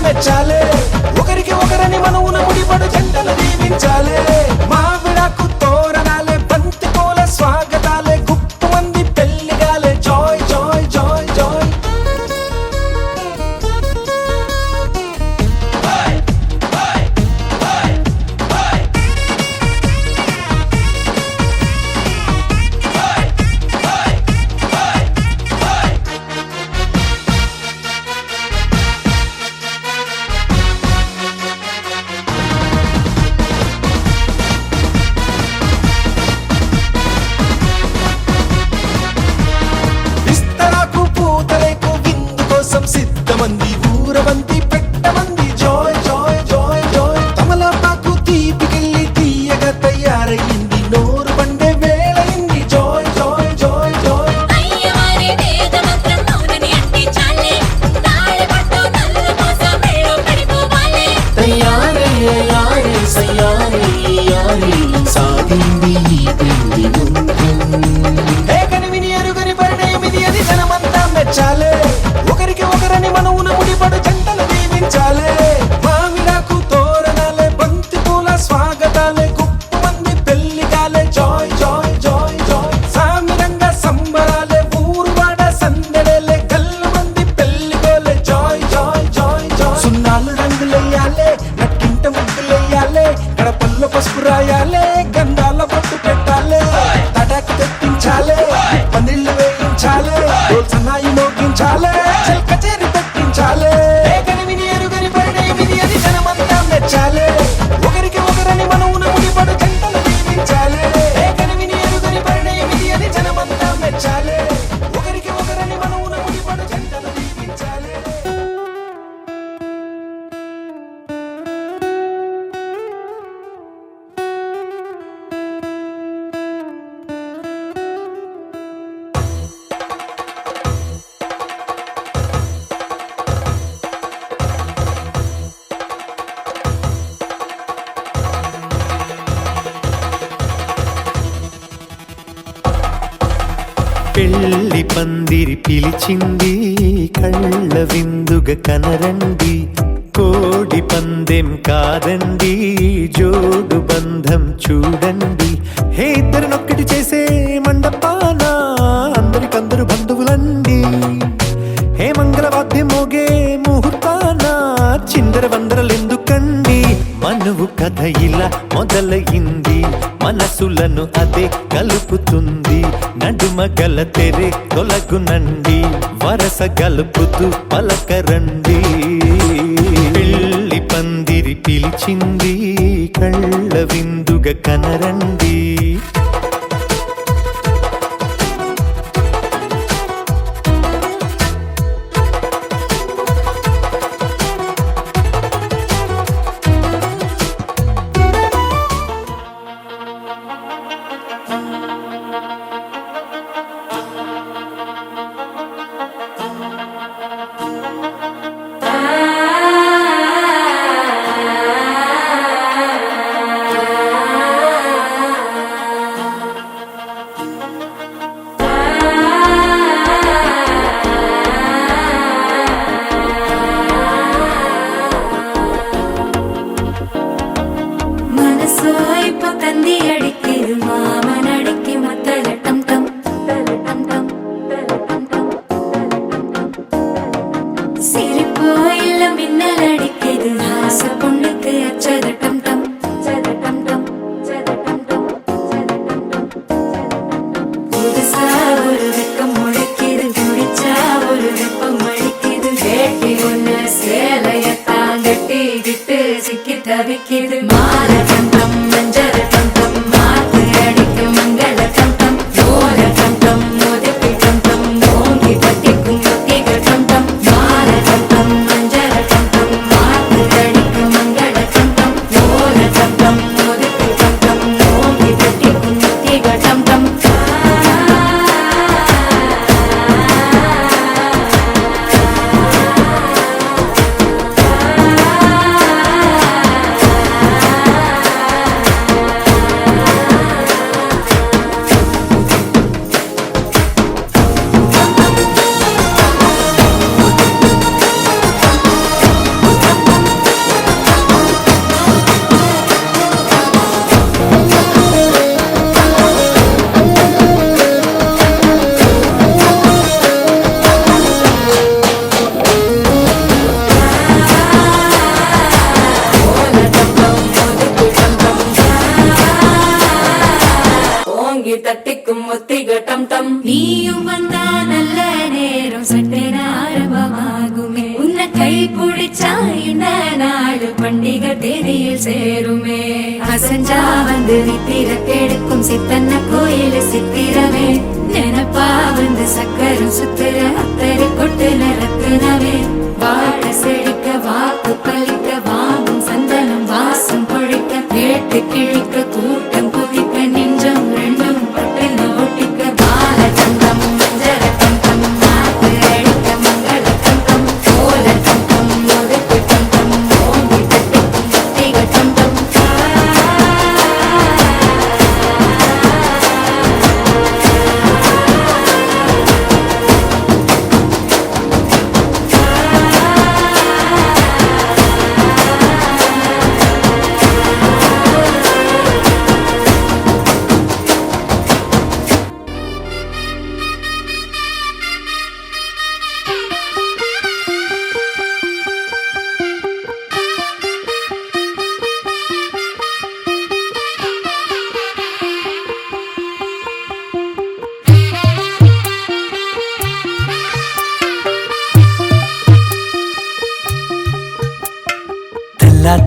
మెచ్చాలే ఒకరికి ఒకరని మనవున ముడిపడు జంటలు దీవించాలే మావిడాకు తోరణాలే బంతి పూల స్వాగతాలే గుప్పు మంది పెళ్లిగాలే జాయ్ జాయ్ జాయ్ జాయ్ పెళ్లి పందిరి పిలిచింది కళ్ళ విందుగా కనరండి కోడి పందెం కాదండి జోడు బంధం చూడండి హే ఇద్దరినొక్కటి చేసే మండపాన అందరికందరు బంధువులండి హే మంగళవాద్యం మోగే ముహూర్తాన చిందర వందరలెందుకండి మనువు కథ ఇలా మొదలయింది మనసులను అదే కలుపుతుంది నడుమ గల తెరే తొలగునండి వరస గలుపుతూ పలకరండి పెళ్లి పందిరి పిలిచింది కళ్ళ విందుగా కనరండి தவிக்கிது மால கண்டம் மஞ்சள் கண்டம் மாத்து அடிக்கும் மங்கள கண்டம் ஓல கண்டம் முதுப்பி கண்டம் ஓங்கி பட்டிக்கும் முத்திக கண்டம் மால கண்டம் மஞ்சள் கண்டம் மாத்து அடிக்கும் மங்கள கண்டம் ஓல கண்டம் முதுப்பி கண்டம் ஓங்கி பட்டிக்கும் முத்திக கண்டம் தட்டிக்கும் முத்திக டம் டம் நீயும் வந்தா நல்ல நேரம் சட்டென ஆரம்பமாகுமே உன்னை கை பிடிச்சா இந்த நாடு பண்டிகை தேதியில் சேருமே அசஞ்சா வந்து நித்திர கெடுக்கும் சித்தன்ன கோயில் சித்திரமே நினப்பா வந்து சக்கரம் சுத்துற அத்தரு கொட்டு நிறத்துனவே வாழ செழிக்க வாக்கு பலிக்க வாங்கும் சந்தனம் வாசம் பொழிக்க கேட்டு கிழிக்க கூட்டம் குதிக்க நெஞ்சம் ரெண்டும் பட்டுன்னு ஒட்டிக்க பால கண்டம் மஞ்சள கண்டம் மாத்து அடிக்க மங்கள கண்டம் கோல கண்டம் முதுப்பு கண்டம் ஓங்கி தட்டிக்கும் முத்திக கண்டம்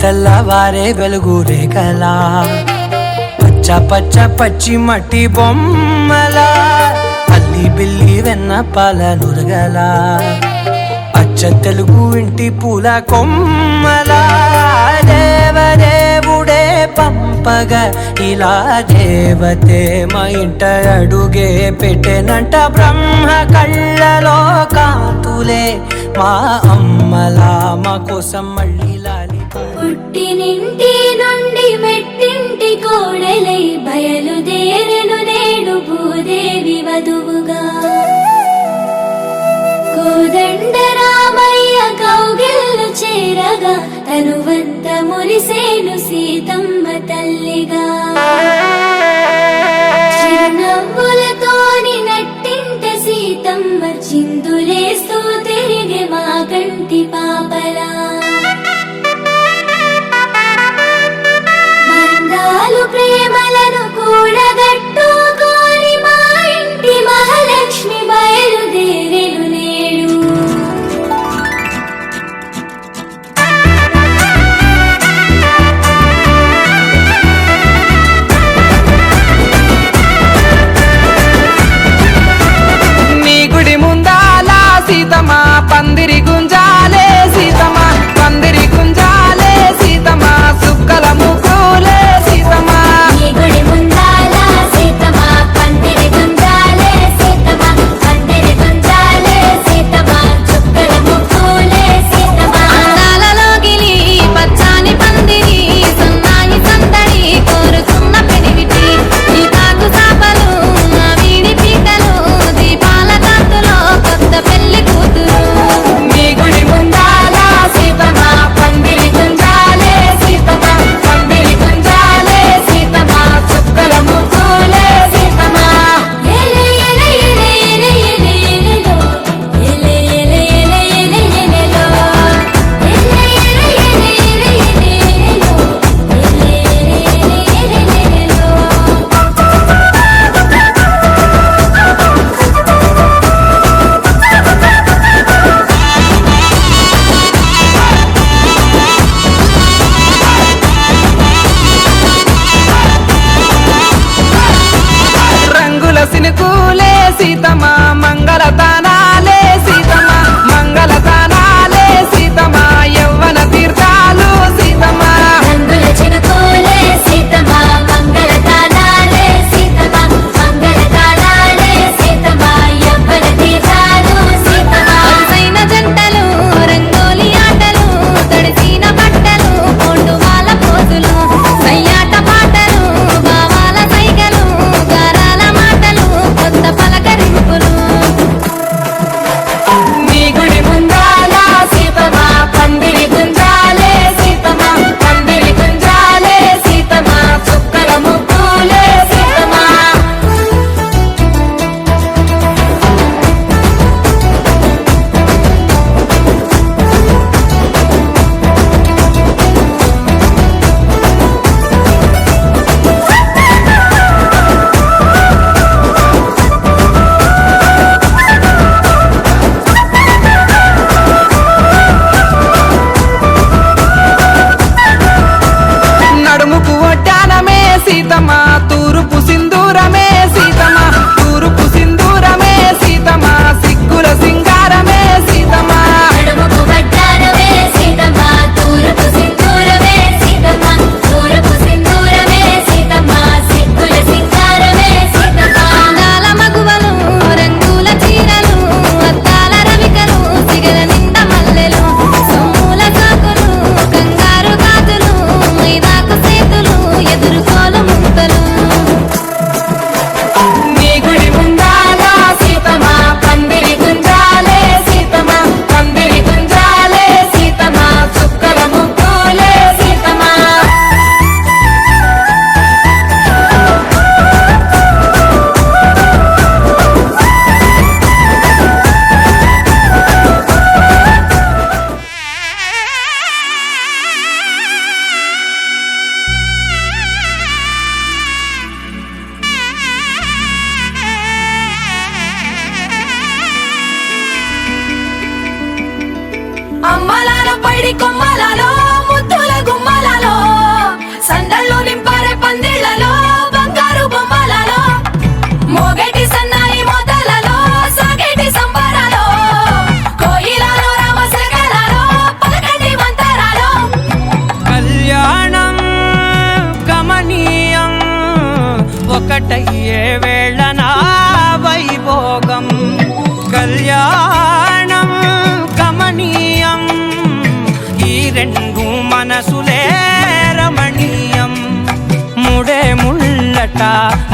తెల్లవారే వెలుగు రేఖలా పచ్చ పచ్చ పచ్చి మట్టి బొమ్మలా అల్లి బిల్లి వెన్న పాల నురగలా అచ్చ తెలుగు ఇంటి పూల కొమ్మలా దేవదేవుడే పంపగా ఇలా దేవతే మా ఇంట అడుగే పెట్టెనంట బ్రహ్మ కళ్ళలో కాంతులే మా అమ్మలా మా కోసం మళ్ళీ లాలి పుట్టినింటి నుండి మెట్టింటి కోడలై బయలుదేరెను నేడు భూదేవి వధువుగా కోదండ రామయ్య కౌగిళ్ళు చేరగా తనువంత మురిసేను సీతమ్మ తల్లిగా చిరునవ్వులతోని నట్టింట సీతమ్మ చిందులేస్తూ తిరిగి మా కంటి పాపలా బంధాలు ప్రేమలను కూడగట్టుకోని మా ఇంటి మహాలక్ష్మి బయలుదేరెను నేడు నీ గుడి ముందాల సీతమ్మ పందిరి గుంజాలే సీతమ్మ పందిరి గుంజాలే సీతమ్మ సుక్కల ముగ్గులే సీతమ్మ నీ గుడి ముందాల సీతమ్మ పందిరి గుంజాలే సీతమ్మ పందిరి గుంజాలే సీతమ్మ చుక్కల ముగ్గులే సీతమ్మ అందాలలో గిలి పచ్చాని పందిరి సన్నాయి సందడి కోరుకున్న పెనివిటి నీ తాకు సాపలు నా వీడి పీటలు దీపాల కాంతులో కొత్త పెళ్లి కూతురు నీ గుడి ముందాల సీతమ్మ పందిరి గుంజాలే సీతమ్మ పందిరి గుంజాలే సీతమ్మ చుక్కల ముగ్గులే సీతమ్మ ఎలే ఎలే ఎలే ఎలే ఎలే ఎలేలో ఎలే ఎలే ఎలే ఎలే ఎలేలో ఎలే ఎలే ఎలే ఎలే ఎలేలో ఎలే ఎలే ఎలే ఎలేలో రంగుల సినుకులే సీతమ్మ మంగళ తానాలే సీతమ్మ మంగళ తానాలే సీతమ్మ యవ్వన తీర్థాలు సీతమ్మ రంగుల చినుకులే సీతమ్మ మంగళ తాళాలే సీతమ్మ మంగళ తాళాలే సీతమ్మ యవ్వన తీర్థాలు సీతమ్మ వరుసైన జంటలు రంగోలి ఆటలు తడిసిన బట్టలు పొండు వాళ్ళ పోతులు సయ్యాట పాటలు భావాల సైగలు గారాల మాటలు కొత్త పలకరింపులు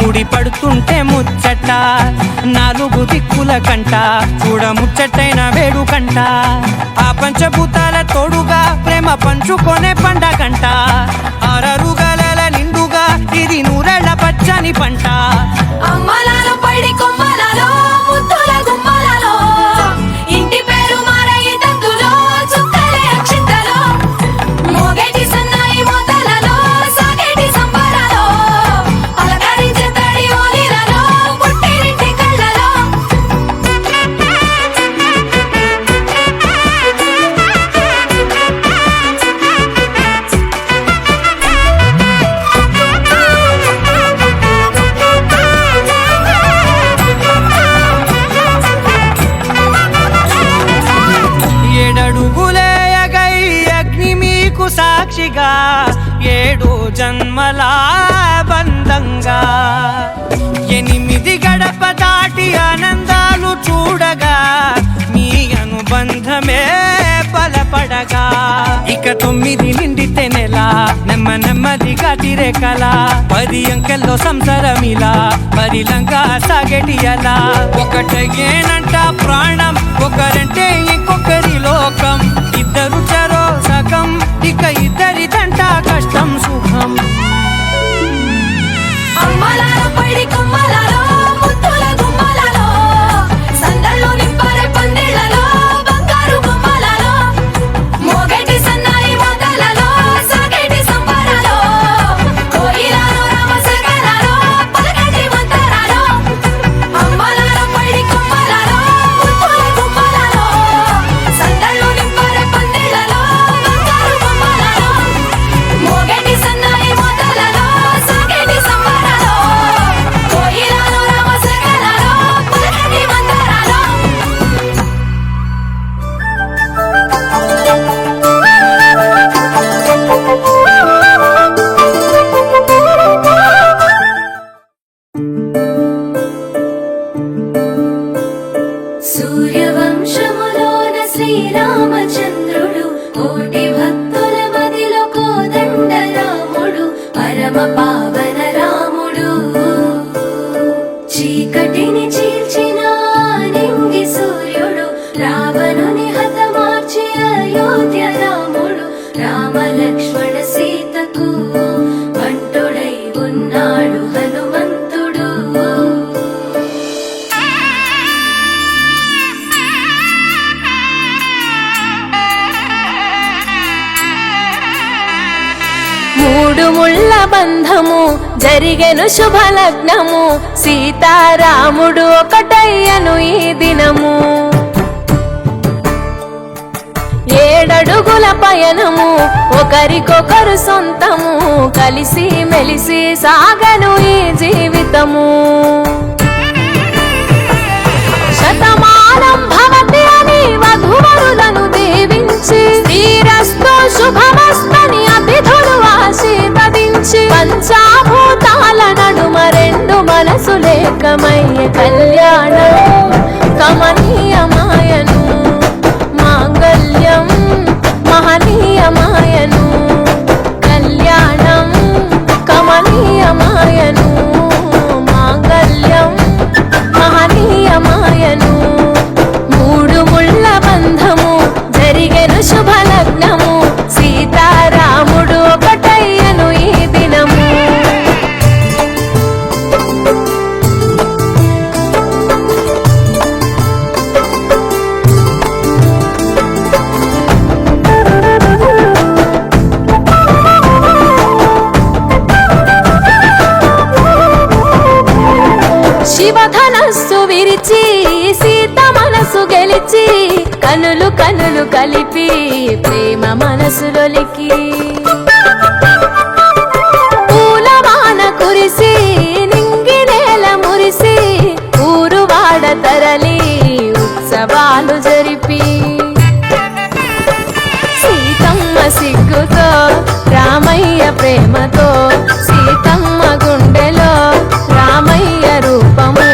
ముడి పడుతుంటే ముచ్చట నాలుగు దిక్కుల కంట చూడ ముచ్చటైన వేడుకంట ఆ పంచభూతాల తోడుగా ప్రేమ పంచుకొనే పండగంట ఆరరుగల నిండుగా ఇది నూరెళ్ళ పచ్చని పంట అమ్మలాలో పడి కొమ్మలలో ముద్దుల గుమ్మలలో ఇంటి పేరు మారయి తందులో చుక్కలే అక్షింతలో మోగేటి సన్నాయి మోతలలో సాగేటి సంబరాలో పలకరించే తడి ఓలిలలో పుట్టినింటి కళ్ళలో ఏడడుగులే ఎగై అగ్ని మీకు సాక్షిగా 7 జన్మల బంధంగా 8 గడప దాటి ఆనందాలు చూడగా మీ అనుబంధమే బలపడగా ఇక 9 నిండితే నెల నెమ్మదిగా తిరేకల 10 అంకెల్లో సంసారమిలా పరిలంగా సాగేటియలా ఒకటేనంట ప్రాణం ఒకరంటే ఇంకొకరి లోకం ఇద్దరు చరో సగం ఇక ఇద్దరిదంట కష్టం సుఖం అమ్మలాలో పడి కొమ్మలలో ముద్దుల గుమ్మలలో సందళ్ళు నింపరే పందిళ్ళలో బంగారు గుమ్మలలో మోగేటి సన్నాయి మోతలలో సాగేటి సంబరాలో కోయిలలో రామశకలలో పలకటి మంతరాలో అమ్మలాలో పడి కొమ్మలలో ముద్దుల గుమ్మలలో సందళ్ళు నింపరే పందిళ్ళలో బంగారు గుమ్మలలో మోగేటి సన్నాయి మోతలలో సాగేటి సంబరాలో కోయిలలో రామశకలలో పలకటి మంతరాలో సూర్యవంశములోన శ్రీరామచంద్రుడు కోటి భక్తుల మదిలో కోదండ రాముడు పరమ పావన రాముడు చీకటిని చీల్చిన నింగి సూర్యుడు రావణుని హతమార్చి అయోధ్య రాముడు రామ లక్ష్మణ సీతకు బంటుడై ఉన్నాడు హనుమంతుడు మూడు ముళ్ళ బంధము జరిగెను శుభలగ్నము సీతారాముడు ఒకటయ్యను ఈ దినము 7 అడుగుల పయనము ఒకరికొకరు సొంతము కలిసి మెలిసి సాగను ఈ జీవితము శతమానం భవతి అని వధువరులను దీవించి శ్రీరస్తు శుభమస్తని అతిథులు ఆశీర్వదించి పంచాభూతాల నడుమ 2 మనసులేకమయ్యే కళ్యాణం కమనీయమాయను మాంగళ్యం మహనీయమాయను కళ్యాణం కమనీయమాయను మాంగళ్యం మహనీయమాయను 3 ముళ్ళ బంధము జరిగెను శుభలగ్నము సీతారాముడు ఒకటయ్యను ఈ దినము శివధనస్సు విరిచి సీత మనసు గెలిచి కనులు కలిపి ప్రేమ మనసులొలికి పూలవాన కురిసి నింగి నేల మురిసి ఊరువాడ తరలి ఉత్సవాలు జరిపి సీతమ్మ సిగ్గుతో రామయ్య ప్రేమతో సీతమ్మ గుండెలో రామయ్య రూపము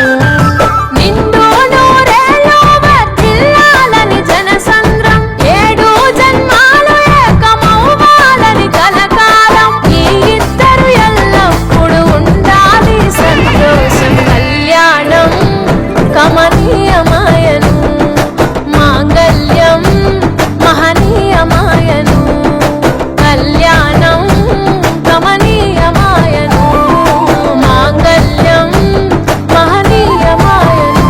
నిండు నూరేళ్ళు వర్ధిల్లాలని జనసంద్రం 7 జన్మాలు ఏకమవ్వాలని కలకాలం ఈ ఇద్దరు ఎల్లప్పుడూ ఉండాలి సంతోషం కమనీయమాయను మాంగళ్యం మహనీయమాయను కళ్యాణం కమనీయమాయను మాంగళ్యం మహనీయమాయను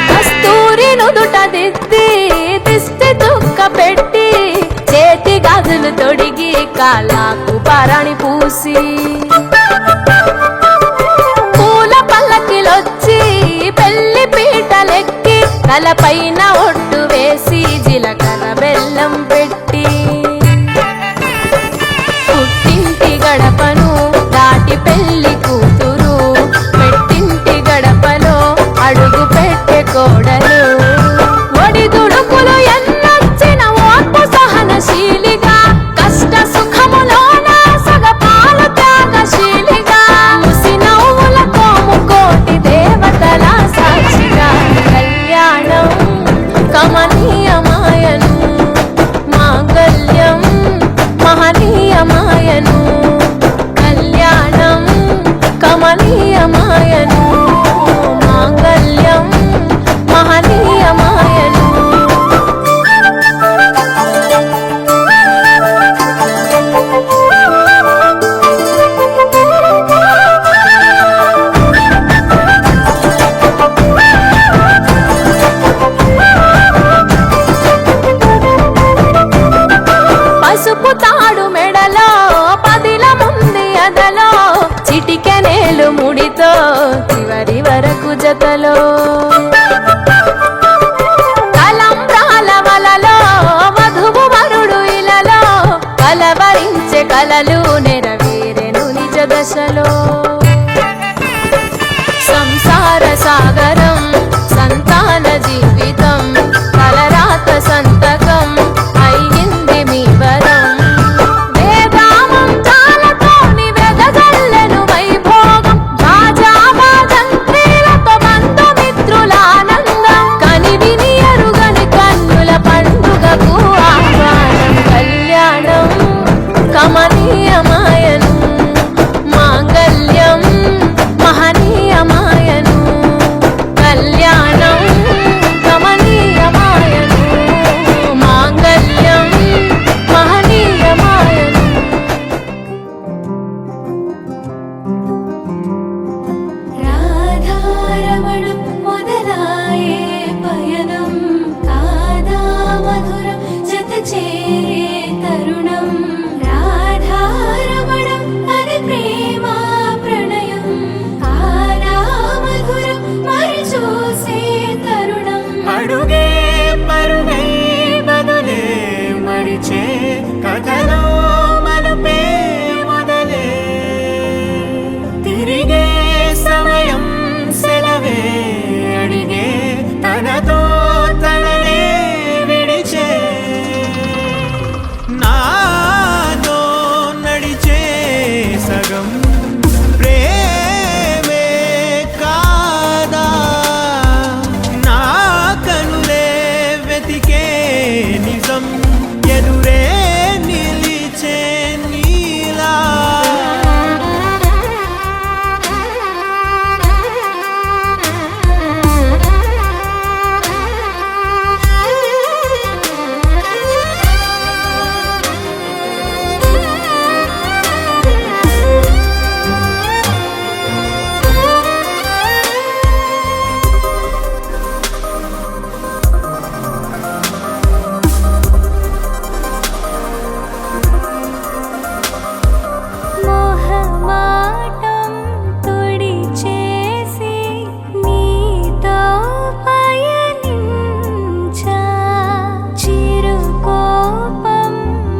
కస్తూరి నుదుట దిద్ది దిష్టి దుక్క పెట్టి చేతి గాజులు తొడిగి కాళ్ళకు పారాణి పూసి పూల పల్లకిలొచ్చి పెళ్లి పీటలెక్కి తలపైన ఒట్టు వేసి జీలకర్ర బెల్లం పెట్టి పుట్టింటి గడపను దాటి పెళ్లి కూతురు పెట్టింటి గడపలో అడుగు పెట్టే కోడలు ఒడిదుడుకులు ఎన్నొచ్చిన ఓర్పు సహనశీలిగా కష్ట సుఖములోన సగపాలు త్యాగశీలిగా ముసి నవ్వుల కోటి దేవతల సాక్షిగా కళ్యాణం కమనీయమాయను మాంగళ్యం మహనీయమాయను కళ్యాణం కమనీయమాయను మాంగళ్యం మహనీయమాయను పసుపు తాడు మెడలో పదిల ముంది అదలో చిటికెనేలు ముడితో చివరి వరకు జతలో తలంబ్రాల వలలో వధువు వరుడు ఇలలో కలవరించే కలలు నెరవేరెను నిజ దశలో సంసార సాగరం సంతాన జీవితం తలరాత సంతకం అయ్యింది మీ వరం వేదామం చాలతోని వెదజల్లెను వైభోగం భాజాభాజంత్రీలతో బంధుమిత్రుల ఆనందం కనివిని ఎరుగని కన్నుల పండుగకు ఆహ్వానం కళ్యాణం కమనీయమాయను మాంగళ్యం మహనీయమాయను కళ్యాణం కమనీయమాయను మాంగళ్యం మహనీయమాయను రాధారమణం మొదలాయే పయనం కాదా మధురం జత చేరే తరుణం రాధారమణం అది ప్రేమ ప్రణయం కాదా మధురం మరి చూసే తరుణం అడుగే పరుగే బదులే మరిచే కథలో మలుపే మొదలే తిరిగే సమయం సెలవే అడిగే తనతో తననే విడిచే నాతో నడిచే సగం ప్రేమే కాదా నా కనులే వెతికే నిజం ఎదురే నిలిచే నీలా మోహమాటం తుడిచేసి నీతో పయనించా చిరుకోపం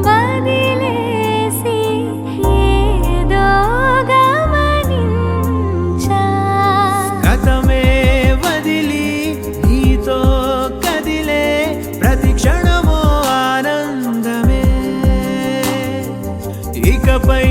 వదిలేసి ఏదో గమనించా గతమే వదిలి నీతో కదిలే ప్రతి క్షణమో ఆనందమే ఇకపై